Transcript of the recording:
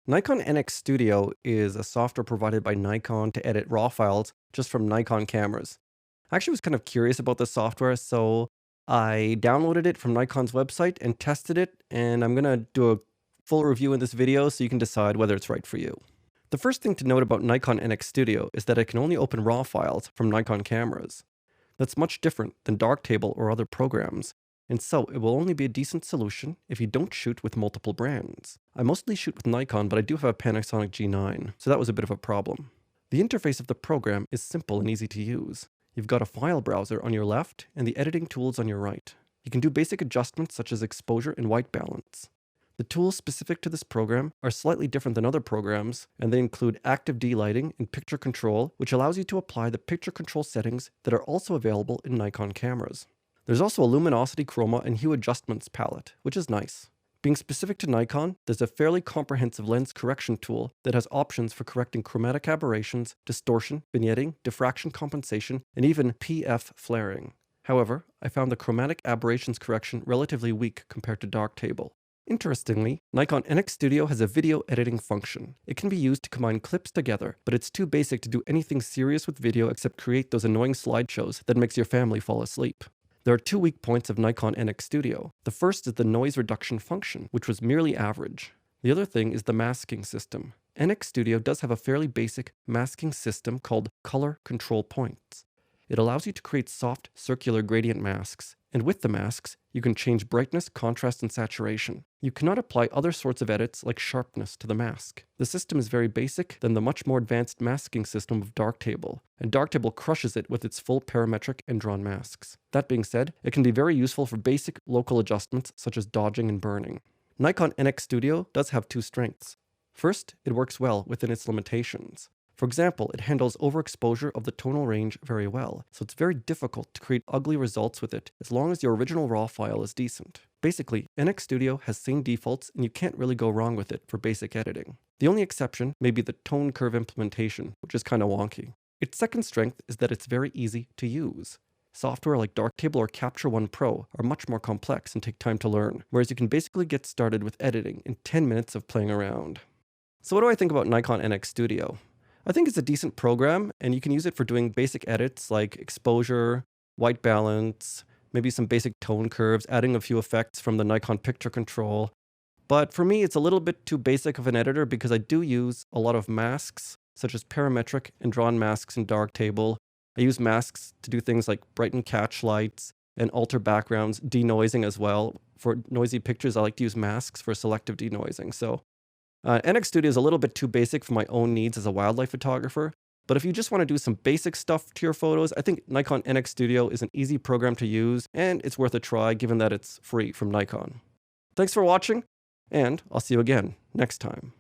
Nikon NX Studio is a software provided by Nikon to edit RAW files just from Nikon cameras. I actually was kind of curious about this software, so I downloaded it from Nikon's website and tested it, and I'm going to do a full review in this video so you can decide whether it's right for you. The first thing to note about Nikon NX Studio is that it can only open RAW files from Nikon cameras. That's much different than Darktable or other programs, and so it will only be a decent solution if you don't shoot with multiple brands. I mostly shoot with Nikon, but I do have a Panasonic G9, so that was a bit of a problem. The interface of the program is simple and easy to use. You've got a file browser on your left and the editing tools on your right. You can do basic adjustments such as exposure and white balance. The tools specific to this program are slightly different than other programs, and they include active D-lighting and picture control, which allows you to apply the picture control settings that are also available in Nikon cameras. There's also a luminosity, chroma, and hue adjustments palette, which is nice. Being specific to Nikon, there's a fairly comprehensive lens correction tool that has options for correcting chromatic aberrations, distortion, vignetting, diffraction compensation, and even PF flaring. However, I found the chromatic aberrations correction relatively weak compared to Darktable. Interestingly, Nikon NX Studio has a video editing function. It can be used to combine clips together, but it's too basic to do anything serious with video except create those annoying slideshows that makes your family fall asleep. There are two weak points of Nikon NX Studio. The first is the noise reduction function, which was merely average. The other thing is the masking system. NX Studio does have a fairly basic masking system called color control points. It allows you to create soft circular gradient masks, and with the masks, you can change brightness, contrast, and saturation. You cannot apply other sorts of edits like sharpness to the mask. The system is very basic than the much more advanced masking system of Darktable, and Darktable crushes it with its full parametric and drawn masks. That being said, it can be very useful for basic local adjustments such as dodging and burning. Nikon NX Studio does have two strengths. First, it works well within its limitations. For example, it handles overexposure of the tonal range very well, so it's very difficult to create ugly results with it as long as your original RAW file is decent. Basically, NX Studio has sane defaults and you can't really go wrong with it for basic editing. The only exception may be the tone curve implementation, which is kind of wonky. Its second strength is that it's very easy to use. Software like Darktable or Capture One Pro are much more complex and take time to learn, whereas you can basically get started with editing in 10 minutes of playing around. So what do I think about Nikon NX Studio? I think it's a decent program, and you can use it for doing basic edits like exposure, white balance, maybe some basic tone curves, adding a few effects from the Nikon picture control. But for me, it's a little bit too basic of an editor because I do use a lot of masks, such as parametric and drawn masks in Darktable. I use masks to do things like brighten catch lights and alter backgrounds, denoising as well. For noisy pictures, I like to use masks for selective denoising. So NX Studio is a little bit too basic for my own needs as a wildlife photographer, but if you just want to do some basic stuff to your photos, I think Nikon NX Studio is an easy program to use, and it's worth a try given that it's free from Nikon. Thanks for watching, and I'll see you again next time.